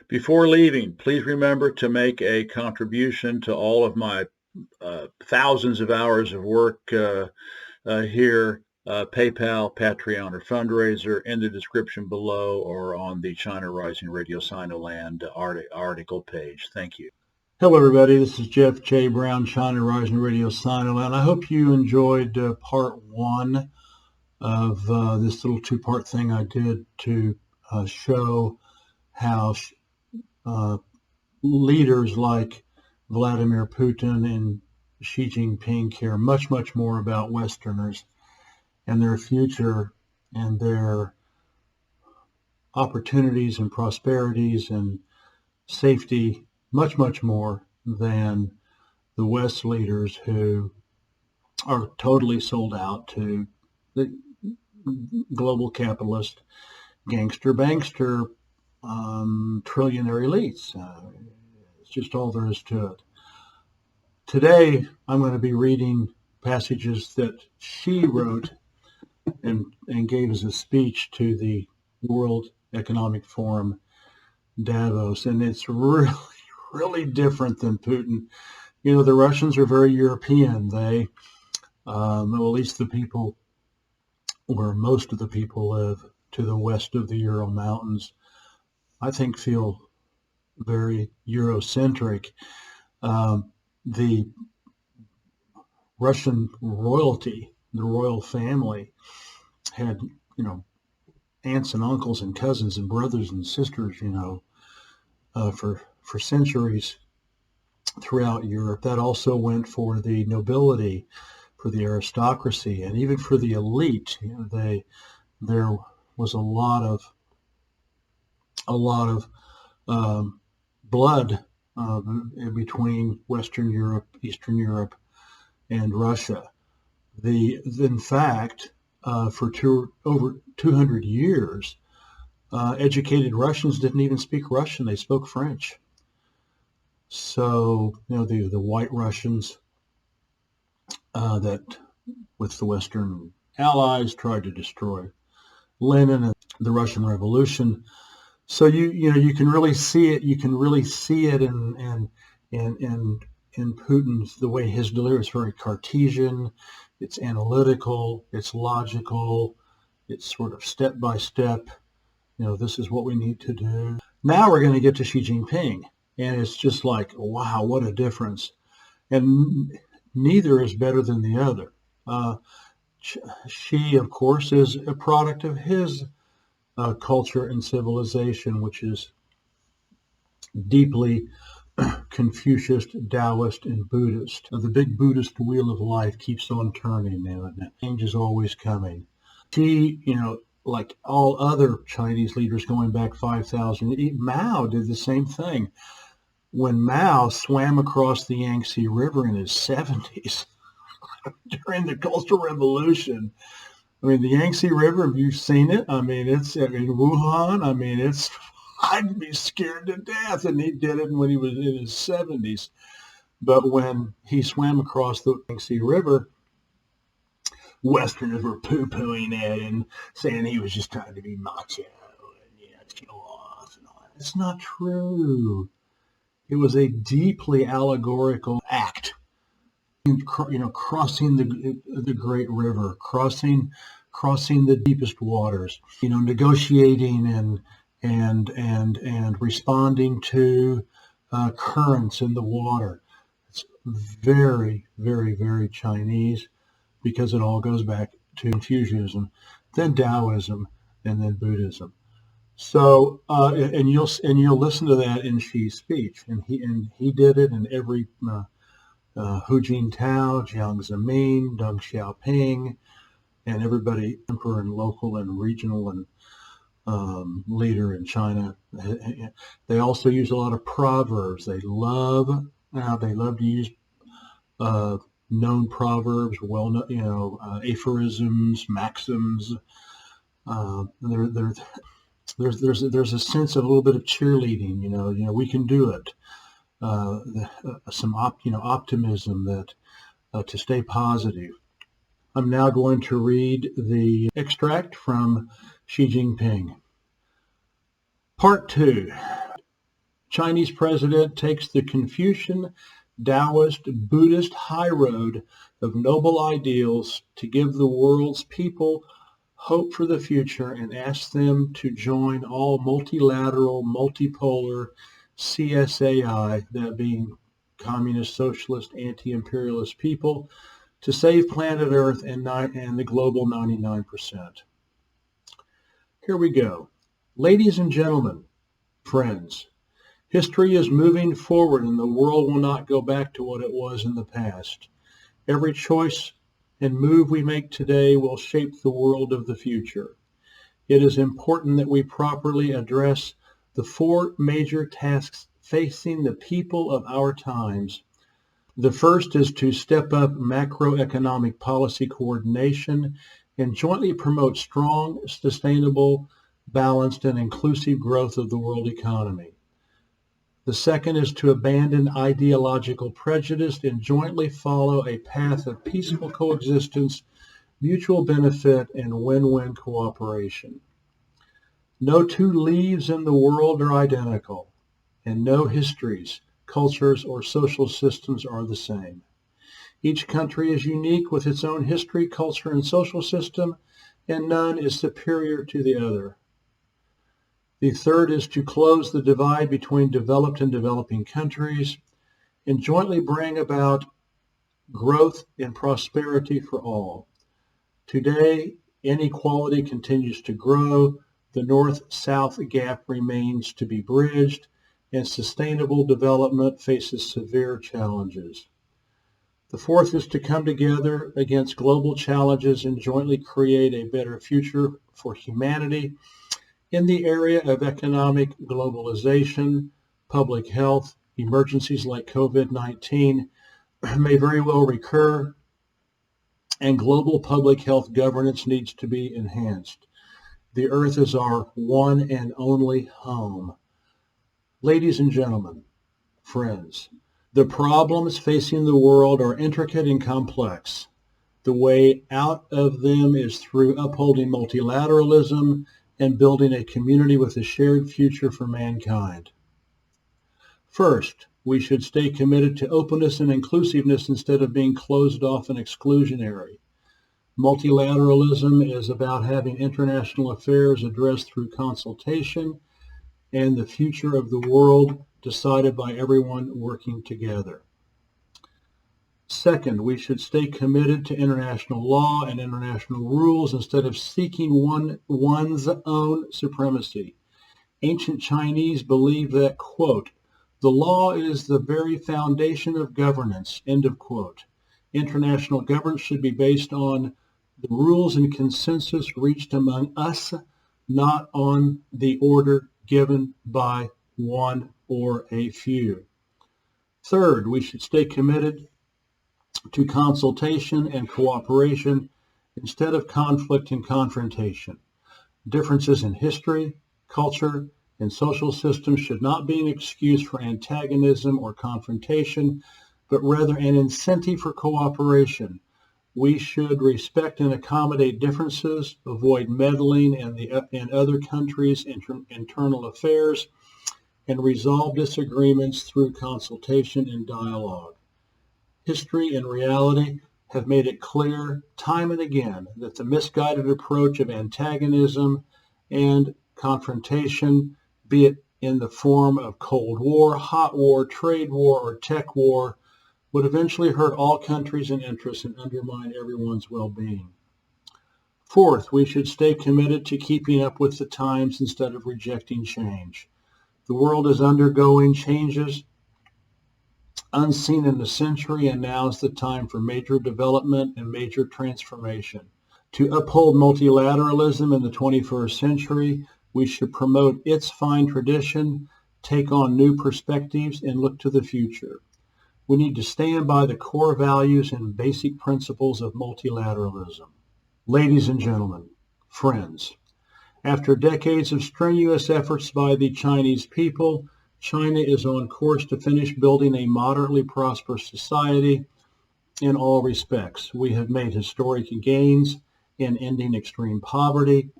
Before leaving, please remember to make a contribution to all of my thousands of hours of work here. PayPal, Patreon, or fundraiser in the description below or on the China Rising Radio Sinoland article page. Thank you. Hello, everybody. This is Jeff J. Brown, China Rising Radio Sinoland. I hope you enjoyed part one of this little two-part thing I did to show how leaders like Vladimir Putin and Xi Jinping care much, much more about Westerners and their future and their opportunities and prosperities and safety, much, much more than the West leaders who are totally sold out to the global capitalist gangster bankster trillionaire elites. It's just all there is to it. Today, I'm going to be reading passages that she wrote and gave as a speech to the World Economic Forum, Davos. And it's really, really different than Putin. You know, the Russians are very European. They, well, at least the people where most of the people live to the west of the Ural Mountains, I think feel very Eurocentric. The Russian royalty, the royal family, had, you know, aunts and uncles and cousins and brothers and sisters, you know, for centuries throughout Europe. That also went for the nobility, for the aristocracy, and even for the elite. You know, there was a lot of blood between Western Europe, Eastern Europe, and Russia. In fact, for over 200 years, educated Russians didn't even speak Russian; they spoke French. So, you know, the White Russians that, with the Western allies, tried to destroy Lenin and the Russian Revolution. So you can really see it. You can really see it in Putin's, the way his delivery is very Cartesian. It's analytical. It's logical. It's sort of step by step. You know, this is what we need to do. Now we're going to get to Xi Jinping, and it's just like, wow, what a difference. And neither is better than the other. Xi, of course, is a product of his culture and civilization, which is deeply Confucius, Taoist, and Buddhist. The big Buddhist wheel of life keeps on turning now, and change is always coming. Xi, you know, like all other Chinese leaders going back 5,000, Mao did the same thing. When Mao swam across the Yangtze River in his 70s during the Cultural Revolution, I mean, the Yangtze River, have you seen it? I mean, it's in Wuhan. I mean, I'd be scared to death. And he did it when he was in his 70s. But when he swam across the Yangtze River, Westerners were poo-pooing it and saying he was just trying to be macho and, you know, show off and all that. It's not true. It was a deeply allegorical act. You know, crossing the great river, crossing the deepest waters, you know, negotiating and responding to currents in the water. It's very, very, very Chinese, because it all goes back to Confucianism, then Taoism, and then Buddhism. So, and you'll listen to that in Xi's speech, and he did it in every. Hu Jintao, Jiang Zemin, Deng Xiaoping, and everybody, emperor and local and regional and leader in China. They also use a lot of proverbs. They love to use known proverbs, aphorisms, maxims. There's a sense of a little bit of cheerleading. You know, we can do it. Some optimism that to stay positive. I'm now going to read the extract from Xi Jinping. Part 2. Chinese president takes the Confucian, Taoist, Buddhist high road of noble ideals to give the world's people hope for the future and asks them to join all multilateral, multipolar CSAI, that being communist, socialist, anti-imperialist people, to save planet Earth and the global 99%. Here we go. Ladies and gentlemen, friends, history is moving forward and the world will not go back to what it was in the past. Every choice and move we make today will shape the world of the future. It is important that we properly address the four major tasks facing the people of our times. The first is to step up macroeconomic policy coordination and jointly promote strong, sustainable, balanced, and inclusive growth of the world economy. The second is to abandon ideological prejudice and jointly follow a path of peaceful coexistence, mutual benefit, and win-win cooperation. No two leaves in the world are identical, and no histories, cultures, or social systems are the same. Each country is unique with its own history, culture, and social system, and none is superior to the other. The third is to close the divide between developed and developing countries and jointly bring about growth and prosperity for all. Today, inequality continues to grow, the North-South gap remains to be bridged, and sustainable development faces severe challenges. The fourth is to come together against global challenges and jointly create a better future for humanity in the area of economic globalization, public health. Emergencies like COVID-19 may very well recur, and global public health governance needs to be enhanced. The earth is our one and only home. Ladies and gentlemen, friends, the problems facing the world are intricate and complex. The way out of them is through upholding multilateralism and building a community with a shared future for mankind. First, we should stay committed to openness and inclusiveness instead of being closed off and exclusionary. Multilateralism is about having international affairs addressed through consultation and the future of the world decided by everyone working together. Second, we should stay committed to international law and international rules instead of seeking one's own supremacy. Ancient Chinese believed that, quote, the law is the very foundation of governance, end of quote. International governance should be based on the rules and consensus reached among us, not on the order given by one or a few. Third, we should stay committed to consultation and cooperation instead of conflict and confrontation. Differences in history, culture, and social systems should not be an excuse for antagonism or confrontation, but rather an incentive for cooperation. We should respect and accommodate differences, avoid meddling in other countries' internal affairs, and resolve disagreements through consultation and dialogue. History and reality have made it clear time and again that the misguided approach of antagonism and confrontation, be it in the form of Cold War, hot war, trade war, or tech war, would eventually hurt all countries and interests and undermine everyone's well-being. Fourth, we should stay committed to keeping up with the times instead of rejecting change. The world is undergoing changes unseen in a century, and now is the time for major development and major transformation. To uphold multilateralism in the 21st century, we should promote its fine tradition, take on new perspectives, and look to the future. We need to stand by the core values and basic principles of multilateralism. Ladies and gentlemen, friends, after decades of strenuous efforts by the Chinese people, China is on course to finish building a moderately prosperous society in all respects. We have made historic gains in ending extreme poverty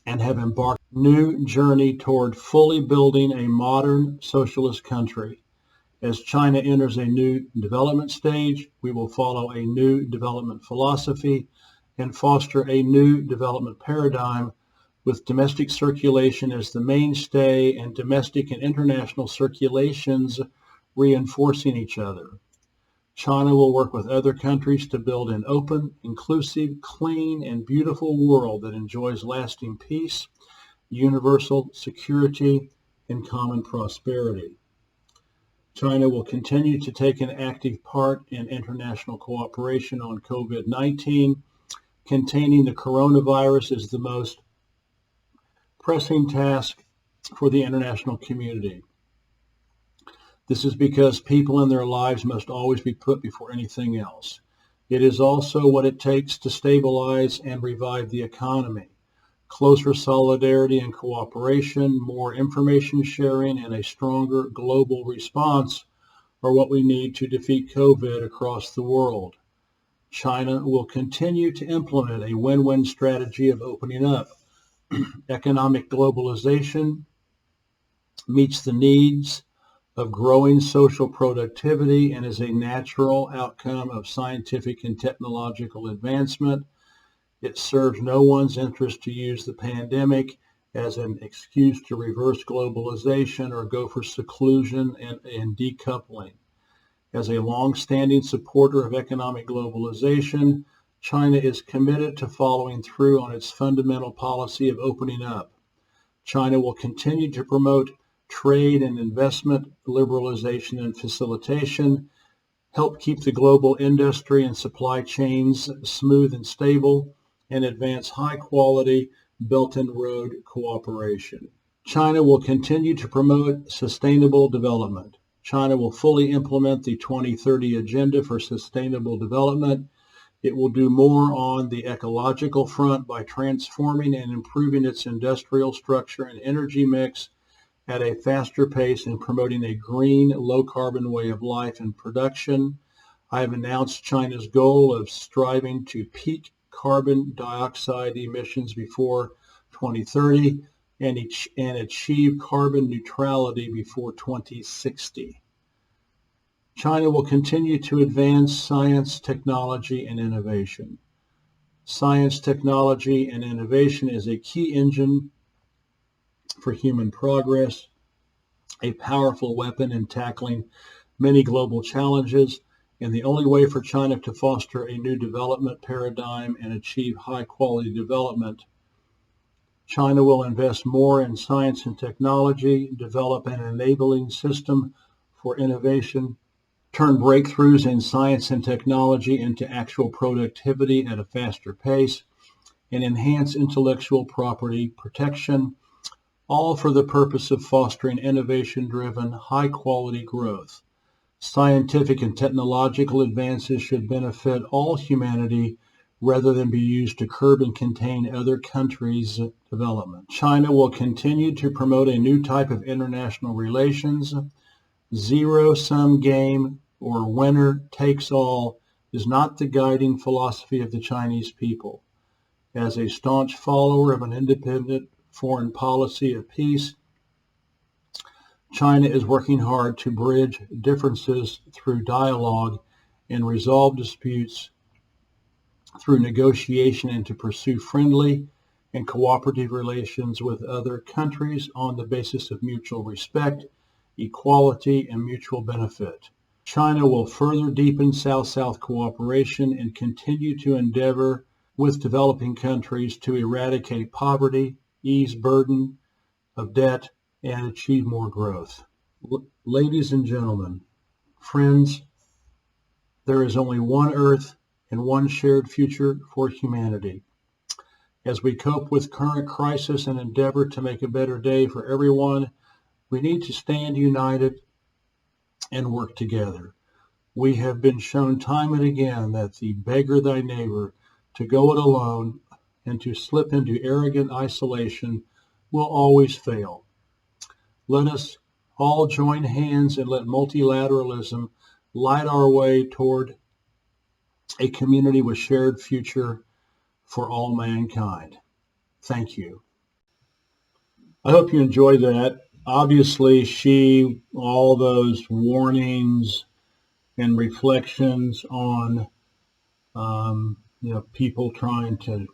and have embarked new journey toward fully building a modern socialist country. As China enters a new development stage, we will follow a new development philosophy and foster a new development paradigm with domestic circulation as the mainstay and domestic and international circulations reinforcing each other. China will work with other countries to build an open, inclusive, clean, and beautiful world that enjoys lasting peace, universal security, and common prosperity. China will continue to take an active part in international cooperation on COVID-19. Containing the coronavirus is the most pressing task for the international community. This is because people in their lives must always be put before anything else. It is also what it takes to stabilize and revive the economy. Closer solidarity and cooperation, more information sharing, and a stronger global response are what we need to defeat COVID across the world. China will continue to implement a win-win strategy of opening up. Economic globalization meets the needs of growing social productivity and is a natural outcome of scientific and technological advancement. It serves no one's interest to use the pandemic as an excuse to reverse globalization or go for seclusion and decoupling. As a long-standing supporter of economic globalization, China is committed to following through on its fundamental policy of opening up. China will continue to promote trade and investment liberalization and facilitation, help keep the global industry and supply chains smooth and stable, and advance high-quality Belt and Road cooperation. China will continue to promote sustainable development. China will fully implement the 2030 Agenda for Sustainable Development. It will do more on the ecological front by transforming and improving its industrial structure and energy mix at a faster pace and promoting a green, low-carbon way of life and production. I have announced China's goal of striving to peak carbon dioxide emissions before 2030 and achieve carbon neutrality before 2060. China will continue to advance science, technology, and innovation. Science, technology, and innovation is a key engine for human progress, a powerful weapon in tackling many global challenges, and the only way for China to foster a new development paradigm and achieve high-quality development. China will invest more in science and technology, develop an enabling system for innovation, turn breakthroughs in science and technology into actual productivity at a faster pace, and enhance intellectual property protection, all for the purpose of fostering innovation-driven, high-quality growth. Scientific and technological advances should benefit all humanity rather than be used to curb and contain other countries' development. China will continue to promote a new type of international relations. Zero-sum game or winner takes all is not the guiding philosophy of the Chinese people. As a staunch follower of an independent foreign policy of peace, China is working hard to bridge differences through dialogue and resolve disputes through negotiation and to pursue friendly and cooperative relations with other countries on the basis of mutual respect, equality, and mutual benefit. China will further deepen South-South cooperation and continue to endeavor with developing countries to eradicate poverty, ease burden of debt, and achieve more growth. Ladies and gentlemen, friends, there is only one Earth and one shared future for humanity. As we cope with current crisis and endeavor to make a better day for everyone, we need to stand united and work together. We have been shown time and again that the beggar thy neighbor, to go it alone and to slip into arrogant isolation will always fail. Let us all join hands and let multilateralism light our way toward a community with shared future for all mankind. Thank you. I hope you enjoy that. Obviously, all those warnings and reflections on, people trying to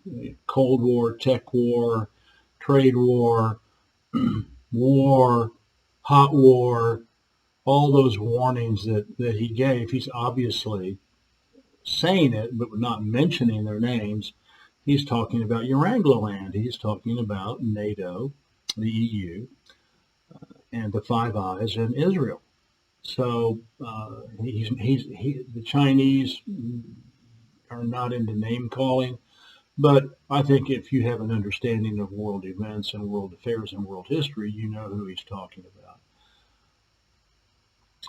Cold War, tech war, trade war, war, hot war, all those warnings that he gave. He's obviously saying it, but not mentioning their names. He's talking about Urangland. He's talking about NATO, the EU, and the Five Eyes and Israel. So the Chinese are not into name calling, but I think if you have an understanding of world events and world affairs and world history, you know who he's talking about.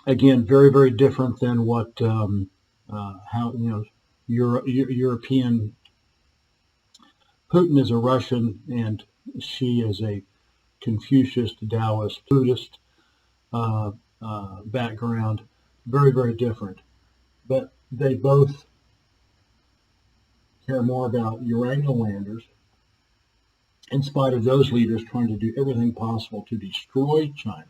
Again, very, very different than what how European. Putin is a Russian, and she is a Confucius, Taoist, Buddhist background. Very, very different. But they both care more about uranium landers, in spite of those leaders trying to do everything possible to destroy China,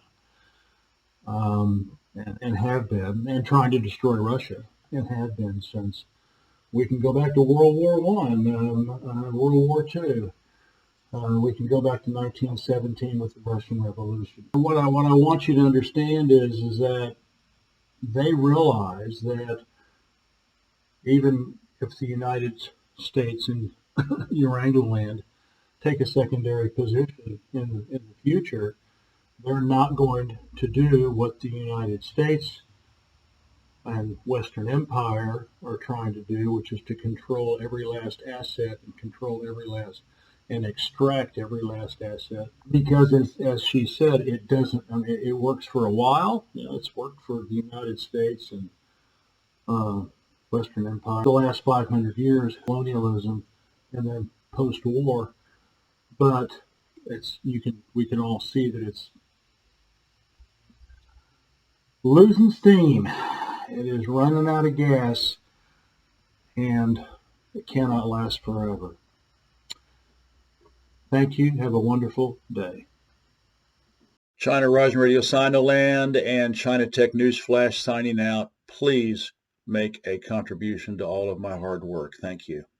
and have been, and trying to destroy Russia, and have been since we can go back to World War One, World War Two. We can go back to 1917 with the Russian Revolution. What I want you to understand is that they realize that even if the United States and Urangland take a secondary position in the future, they're not going to do what the United States and Western Empire are trying to do, which is to control every last asset and control every last and extract every last asset. Because as she said, it doesn't. I mean, it works for a while. It's worked for the United States and Western Empire the last 500 years, colonialism, and then post-war. But we can all see that it's losing steam. It is running out of gas, and it cannot last forever. Thank you. Have a wonderful day. China Rising Radio Sinoland and China Tech News Flash signing out. Please make a contribution to all of my hard work. Thank you.